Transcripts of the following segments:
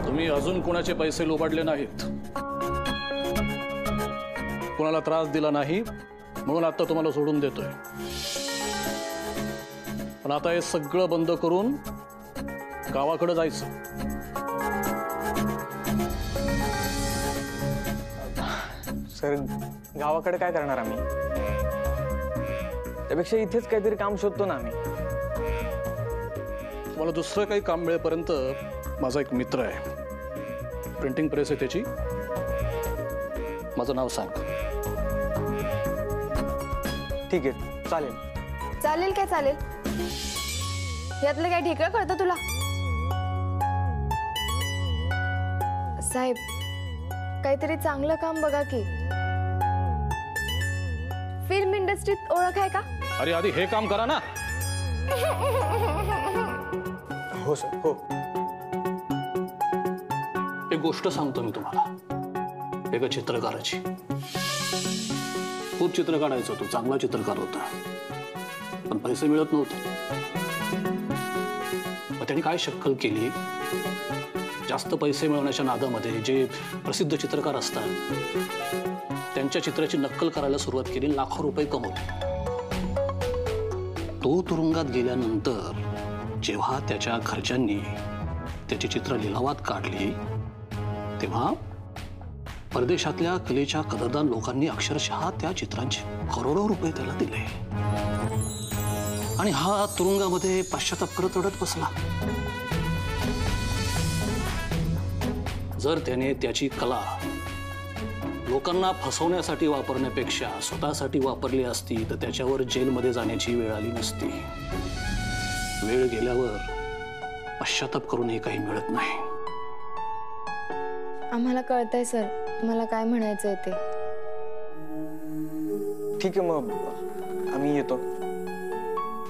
तुम्ही अजून कोणाचे पैसे लुबाडले नाहीत, कोणाला त्रास दिला नाही, म्हणून आता तुम्हाला सोडून देतोय। पण आता हे सगळं बंद करून गावाकडे जायचं। सर गावाकडे काय करणार आम्ही? त्यापेक्षा इथेच काहीतरी काम शोधतो ना आम्ही। तुम्हाला दुसरं काही काम मिळेपर्यंत माझा एक मित्र आहे, प्रिंटिंग प्रेस आहे त्याची, माझं नाव सांग। ठीक आहे, चालेल। चालेल काय चालेल? यातलं काय ठिकळ कळतं तुला? साहेब काहीतरी चांगलं काम बघा की। फिल्म इंडस्ट्रीत ओळख आहे का? अरे आधी हे काम करा ना। हो सर, हो। एक गोष्ट सांगतो मी तुम्हाला, एका चित्रकाराची। खूप चित्र काढायचं, तो चांगला चित्रकार होता, पण पैसे मिळत नव्हते। मग त्याने काय शक्कल केली, जास्त पैसे मिळवण्याच्या नादामध्ये जे प्रसिद्ध चित्रकार असतात त्यांच्या चित्राची नक्कल करायला सुरुवात केली, लाखो रुपये कमवले। तो तुरुंगात गेल्यानंतर जेव्हा त्याच्या घरच्यांनी त्याची चित्र लिलावात काढली तेव्हा परदेशातल्या कलेच्या कदरदान लोकांनी अक्षरशः त्या चित्रांचे करोडो रुपये त्याला दिले, आणि हा तुरुंगामध्ये पश्चाताप करत रडत बसला। जर त्याने त्याची कला लोकांना फसवण्यासाठी वापरण्यापेक्षा स्वतःसाठी वापरली असती तर त्याच्यावर जेलमध्ये जाण्याची वेळ आली नसती। वेळ गेल्यावर पश्चाताप करूनही काही मिळत नाही। आम्हाला कळतंय सर, मला काय म्हणायचंय ते। ठीक आहे, मग आम्ही येतो।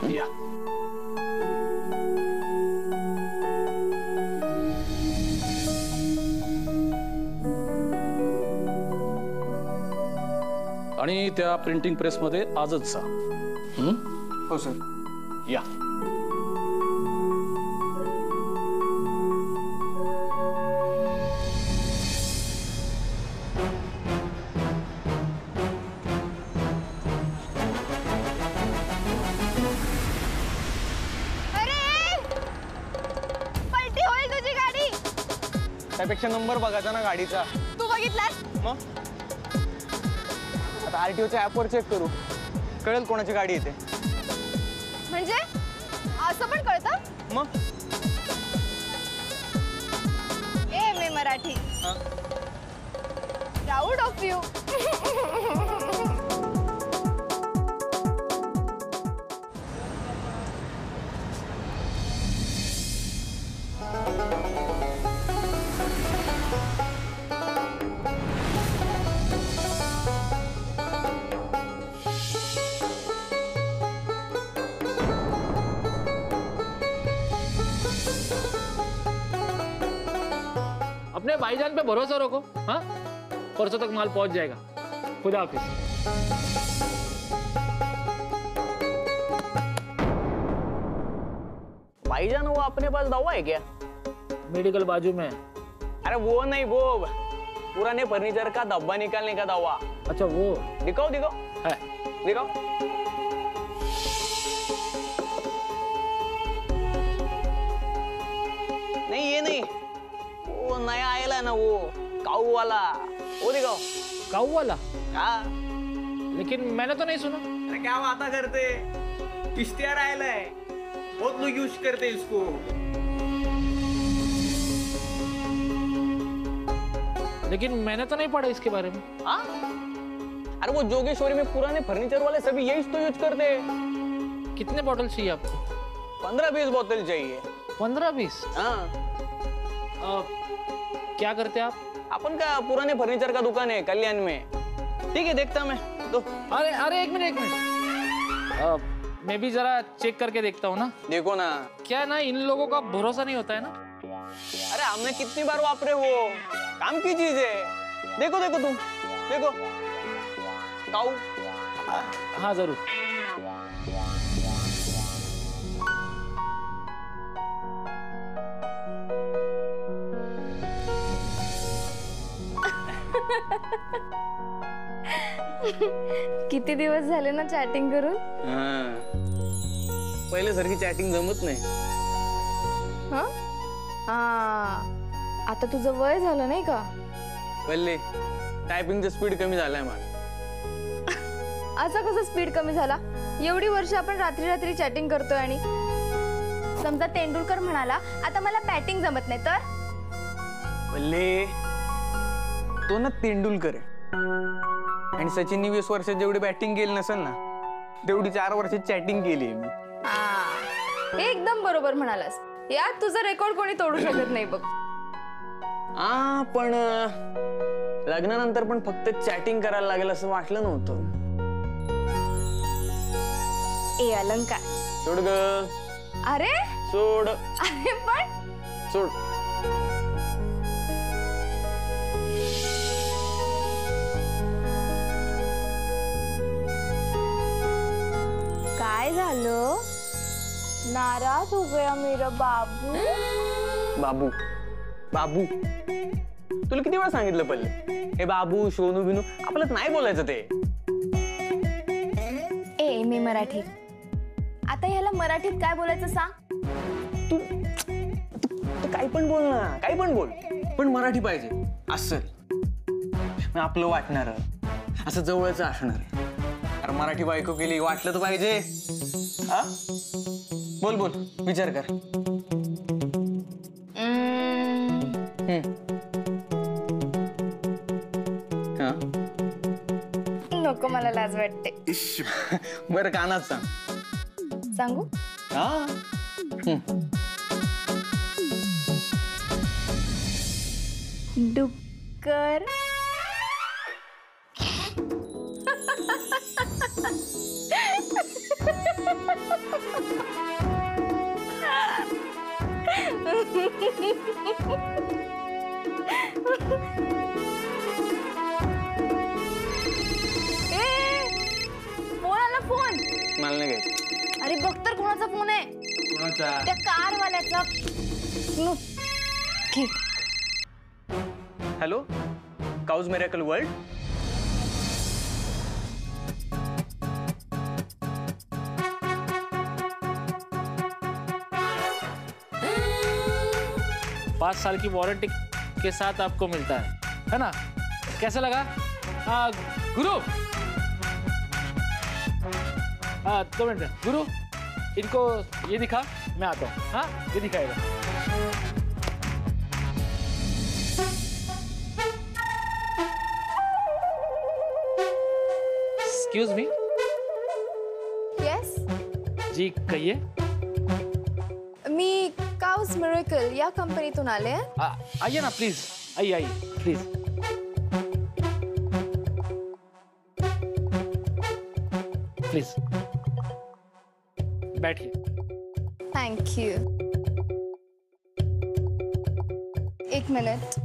या। आणि त्या प्रिंटिंग प्रेसमध्ये आजच जा। हो सर। या। त्यापेक्षा नंबर बघायचा ना गाडीचा। तू बघितलास? मग आता आरटीओच्या ऍपवर चेक करू, कळेल कोणाची गाडी येते। म्हणजे असं पण कळतं? मग ए मराठी, प्राऊड ऑफ यू। अपने भाईजान पे भरोसा रखो, हाँ? परसों तक माल पहुंच जाएगा। खुदा हाफिज। भाईजान वो अपने पास दवा है क्या? मेडिकल बाजू में। अरे वो नहीं, वो पुराने फर्नीचर का डब्बा निकालने का दवा। अच्छा वो दिखाओ दिखाओ। है। दिखाओ। नहीं ये नहीं, वो नया आयला है ना, वो काऊ वाला, वो दिखाओ। काऊ वाला? हाँ। लेकिन मैंने तो नहीं सुना। अरे क्या बात करते, इश्तिहार आयला है, बहुत लोग यूज करते इसको। लेकिन मैंने तो नहीं पढ़ा इसके बारे में। हाँ? अरे वो जोगेश्वरी में पुराने फर्नीचर वाले सभी यही तो यूज करते हैं। कितने बॉटल चाहिए आपको? 15-20 बोतल चाहिए। 15-20? हाँ। क्या करते हैं आप? अपन का पुराने फर्नीचर का दुकान है कल्याण में। ठीक है, देखता मैं तो। अरे अरे एक मिनट। मैं भी जरा चेक करके देखता हूँ ना। देखो ना। क्या ना, इन लोगों का भरोसा नहीं होता है ना। अरे हमने कितनी बार वापरे, वो काम की चीज है। देखो देखो तुम, देखो काऊ। हाँ जरूर. किती दिवस झाले ना चॅटिंग करून. पहिले सारखी चॅटिंग जमत नाही. हा आता तुझं वय झालं नाही का. पहिले टायपिंगचा स्पीड कमी झालाय मला. असा कसा स्पीड कमी झाला. एवढी वर्ष आपण रात्री रात्री चॅटिंग करतोय आणि समजा तेंडुलकर म्हणाला आता मला बॅटिंग जमत नाही तर. पहिले तो ना तेंडुलकर आहे आणि सचिननी 20 वर्षात जेवढी बॅटिंग केली नसेल ना तेवढी 4 वर्षात चॅटिंग केली आहे मी. एकदम बरोबर म्हणालास. यात तुझा रेकॉर्ड कोणी तोडू शकत नाही बघ. पण लग्नानंतर पण फक्त चॅटिंग करायला लागेल असं वाटलं नव्हतं. ए अलंकार सोड ग. अरे सोड. अरे पण सोड. काय झालं. नाराज हो गया मेरा बाबू. बाबू बाबू तुला किती वेळा सांगितलं पहिले हे बाबू शोनू बिनू आपल्याला नाही बोलायचं ते. ए मी मराठी. आता ह्याला मराठीत काय बोलायचं सांग. तू काही पण बोल ना काही पण बोल पण मराठी पाहिजे असं आपलं वाटणार असं जवळचं असणार. अरे मराठी बायको केली वाटलं तर पाहिजे. हा बोल बोल विचार कर. नको मला लाज वाटते. बरं कानात सांग. सांगू. हा डुक्कर. कोणाला फोन. मला नाही घ्यायचं. अरे बघ तर कोणाचा फोन आहे. कोणाचा. त्या कारवाल्याचा. Hello cows miracle world. पाँच साल की वारंटी के साथ आपको मिलता है ना. कैसा लगा. गुरु 2 मिनट. गुरु इनको ये दिखा मैं आता हूँ. हाँ ये दिखाएगा. Excuse me. येस जी कहिए. मी काउस मिरेकल या कंपनीतून आले. आइए ना प्लीज. आइए आइए प्लीज. प्लीज बैठिए. Thank you. एक मिनिट.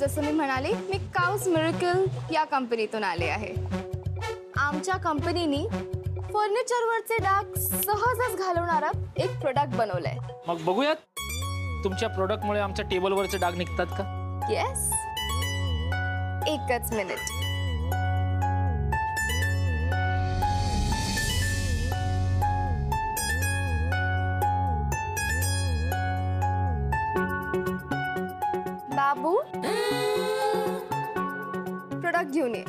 जसं मी म्हणाले मी काउस मिरेकल या कंपनीतून आले आहे. आमच्या कंपनीनी फर्निचरवरचे डाग सहजच घालवणारा एक प्रोडक्ट बनवलंय. मग बघूयात तुमच्या प्रोडक्टमुळे आमच्या टेबलवरचे डाग निघतात का. येस. एकच मिनिट. बाबू प्रोडक्ट घेऊन ये.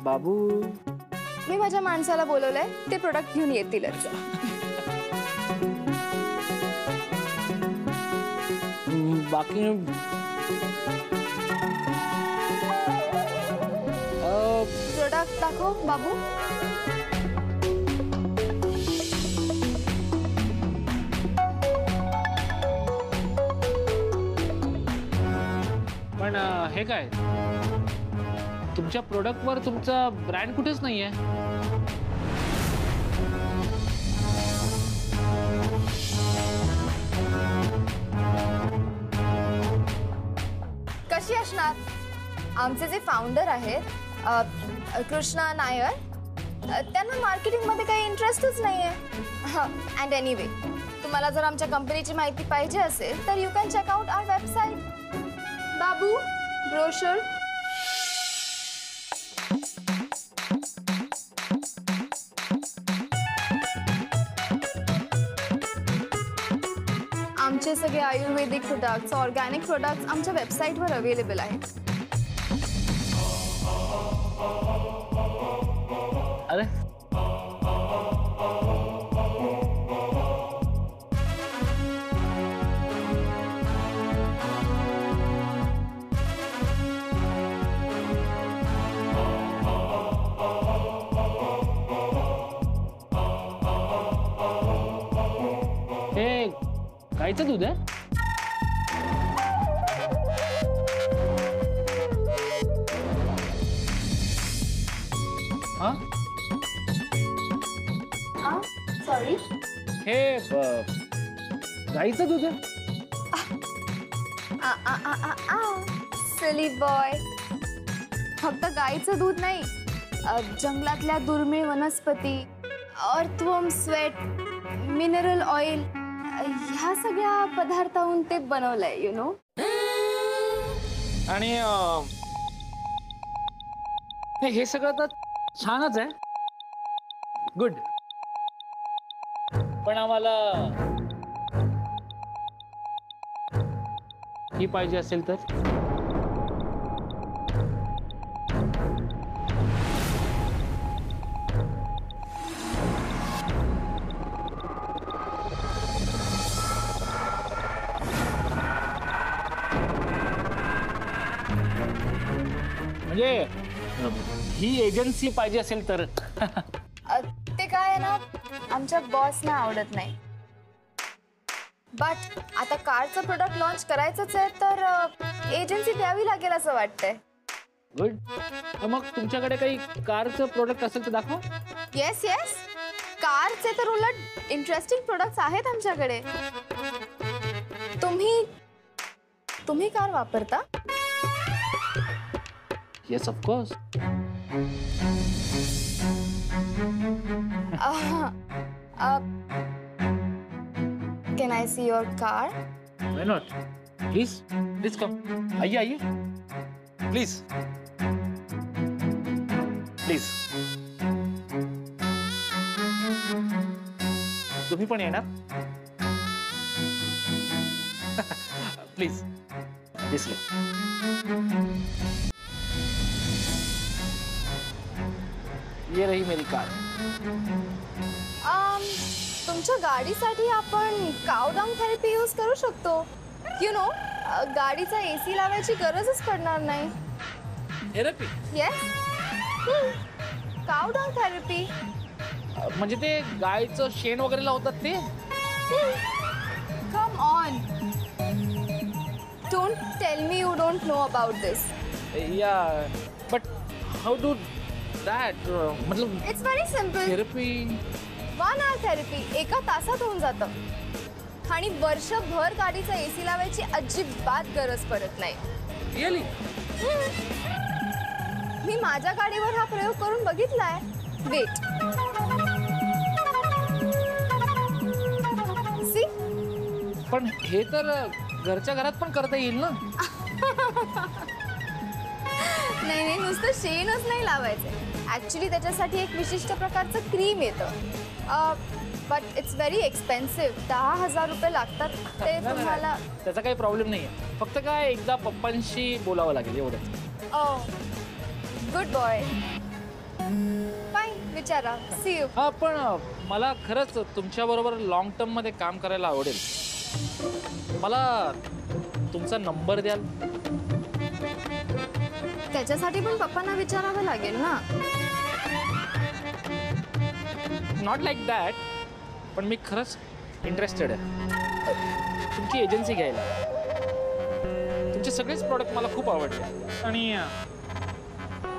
बाबू मी माझ्या माणसाला बोलवलंय ते प्रोडक्ट घेऊन येतीलच. बाकी प्रोडक्ट दाखव बाबू. पण हे काय तुमच्या प्रोडक्टवर तुमचा ब्रँड कुठेच नाहीये. कशी असणार? आमचे जे फाउंडर आहेत कृष्णा नायर, त्यांना मार्केटिंगमध्ये काही इंटरेस्टच नाहीये. अँड एनिवे, तुम्हाला जर आमच्या कंपनीची माहिती पाहिजे असेल तर you can check out our website. बाबू, ब्रोशर. आमचे सगळे आयुर्वेदिक प्रोडक्ट्स, ऑर्गॅनिक प्रोडक्ट्स आमच्या वेबसाईटवर अवेलेबल आहेत. अरे हे गाईचं दूध आहे? हा, सॉरी, हे गाईचं दूध आहे? Silly boy. फक्त गाईचं दूध नाही, जंगलातल्या दुर्मिळ वनस्पती, अर्थवर्म स्वेट, मिनरल ऑइल, ह्या सगळ्या पदार्थाहून ते बनवलंय, यु नो. आणि हे सगळं तर छानच आहे, गुड. पण आम्हाला ही पाहिजे असेल तर? म्हणजे ही एजन्सी पाहिजे असेल तर? ते काय आहे ना, आमच्या बॉसना आवडत नाही. बट आता कारचं प्रोडक्ट लॉन्च करायचंच आहे तर एजन्सी द्यावी लागेल असं वाटतंय. गुड. मग तुमच्याकडे काही कारचं प्रोडक्ट असेल तर दाखव. येस येस, कारचे तर उलट इंटरेस्टिंग प्रोडक्ट्स आहेत आमच्याकडे. तुम्ही कार वापरता? Yes, of course. Can I see your car? Why not? Please, please come. आइए आइए, प्लीज प्लीज. तुम्ही पण येणार? प्लीज दिसले. ये रही मेरी कार. तुमच्या गाडीसाठी आपण काउडाऊन थेरपी यूज करू शकतो. यु नो, गाडीचा एसी लावायची गरजच पडणार नाही. थेरपी? Yes, cow down therapy. म्हणजे ते गायचं शेण वगैरे लावतात ते? Come on, don't tell me you don't know about this. Yeah, but how do that? मतलब it's very simple. Therapy 1 hour therapy 1 तासात होऊन जातं. आणि वर्षभर गाडीचा एसी लावायची अजिबात गरज पडत नाही. रिअली? मी माझ्या गाडीवर हा प्रयोग करून बघितलाय. Wait, see. पण हे तर घरच्या घरात पण करता येईल ना? नाही नाही, नुसतं शेणच नाही लावायचं. ऍक्च्युली त्याच्यासाठी एक विशिष्ट प्रकारचं क्रीम येतं. But it's very expensive. 10,000 रुपये लागतात. ते तुम्हाला. त्याचा काही प्रॉब्लेम नाही आहे. फक्त काय एकदा पप्पांशी बोलावं लागेल एवढंच. Good boy. फाईन, विचारा. See you. हा, पण मला खरंच तुमच्याबरोबर लॉंग टर्म मध्ये काम करायला आवडेल. मला तुमचा नंबर द्याल? त्याच्यासाठी पण पप्पांना विचारावं लागेल ना. नॉट लाईक दॅट, पण मी खरंच इंटरेस्टेड आहे तुमची एजन्सी घ्यायला. तुमचे सगळेच प्रॉडक्ट मला खूप आवडले आणि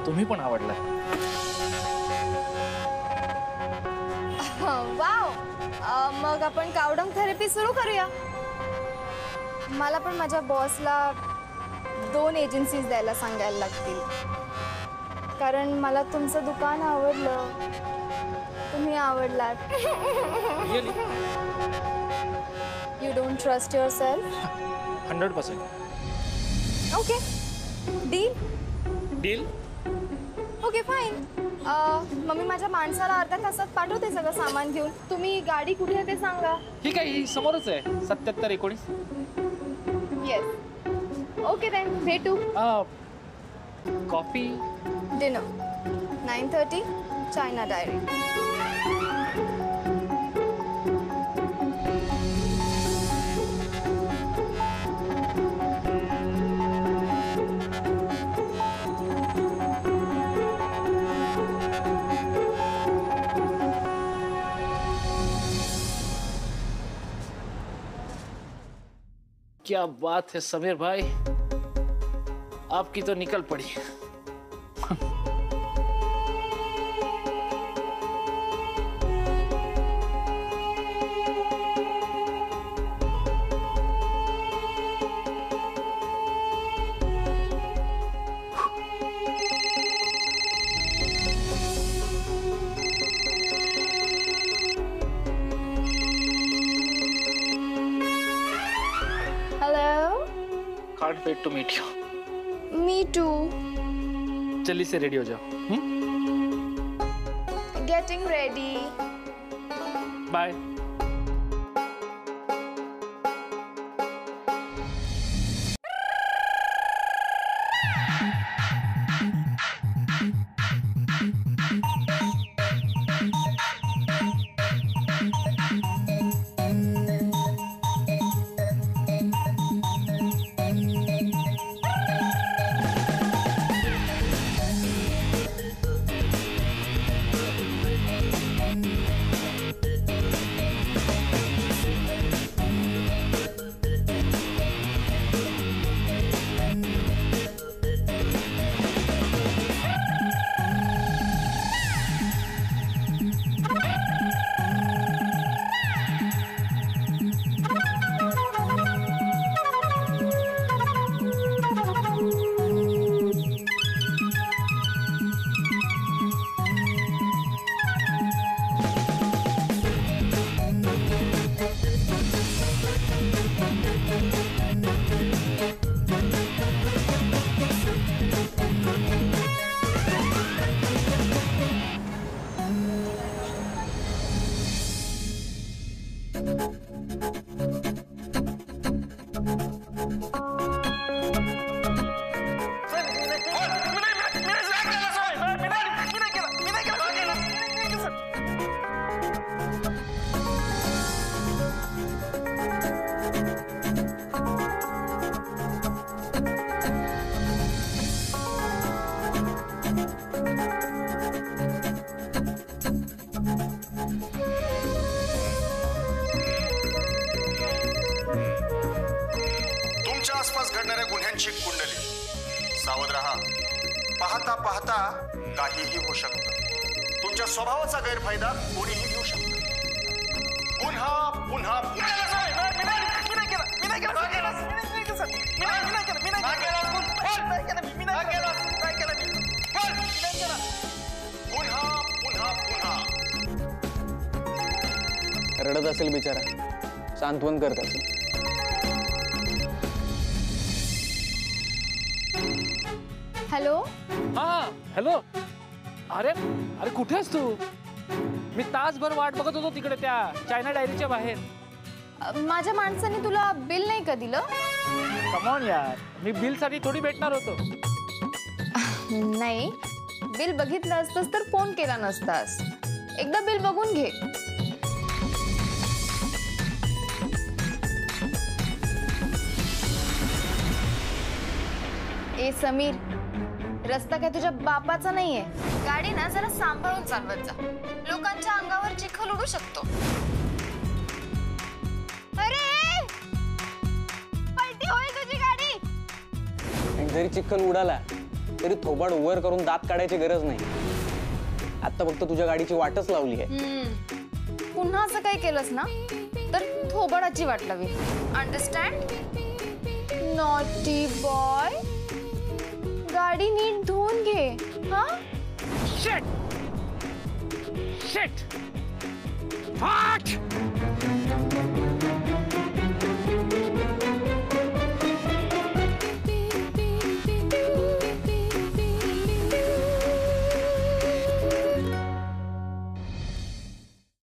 तुम्ही पण आवडला. वाव. मग आपण काउडाऊन थेरपी सुरू करूया. मला पण माझ्या बॉसला 2 एजन्सीज द्यायला सांगायला लागतील, कारण मला तुमचं दुकान आवडलं, तुम्ही आवडलात. Really you don't trust yourself. 100%. Okay, deal. Deal. Okay fine. मग मी माझ्या माणसाला अर्ध्या तासात पाठवते सगळं सामान घेऊन. तुम्ही गाडी कुठे आहे ते सांगा. ठीक आहे, ही समोरच आहे. 7719. येस. ओके देन, भेटू. कॉफी. Dinner 9:30 China diary. क्या बात है समीर भाई, आपकी तो निकल पड़ी. Hello. Can't wait to meet you. Me too. जल्दी से रेडी हो जाओ. Getting ready. बाय. आसपास घडणाऱ्या गुन्ह्यांची कुंडली. सावध रहा. पाहता पाहता काहीही होऊ शकतं. तुमच्या स्वभावाचा गैरफायदा कोणीही घेऊ शकतं. पुन्हा पुन्हा पुन्हा पुन्हा पुन्हा. रडत असेल बिचारा, सांत्वन करत असेल. हॅलो. हा हॅलो. अरे अरे कुठे आहेस तू? मी तासभर वाट बघत होतो तिकडे त्या चायना डायरीच्या बाहेर. माझ्या माणसाने तुला बिल नाही का दिलं? कमॉन यार, मी बिल साठी थोडी भेटणार होतो. नाही, बिल बघितलं असतंस तर फोन केला नसतास. एकदा बिल बघून घे. ए समीर, रस्ता काय तुझ्या बापाचा नाहीये. गाडी ना जरा सांभाळून चालवत जा. लोकांच्या अंगावर चिखल उडू शकतो. अरे पलटी होईल तुझी गाडी. आणि जरी चिखल उडाला तरी थोबाड वर करून दात काढायची गरज नाही. आता फक्त तुझ्या गाडीची वाटच लावली आहे. पुन्हा असं काही केलंस ना तर थोबाडाची वाट लावी. अंडरस्टँड? नॉटी बॉय, गाडी नीट धुवून घे हा. शिट शिट फाट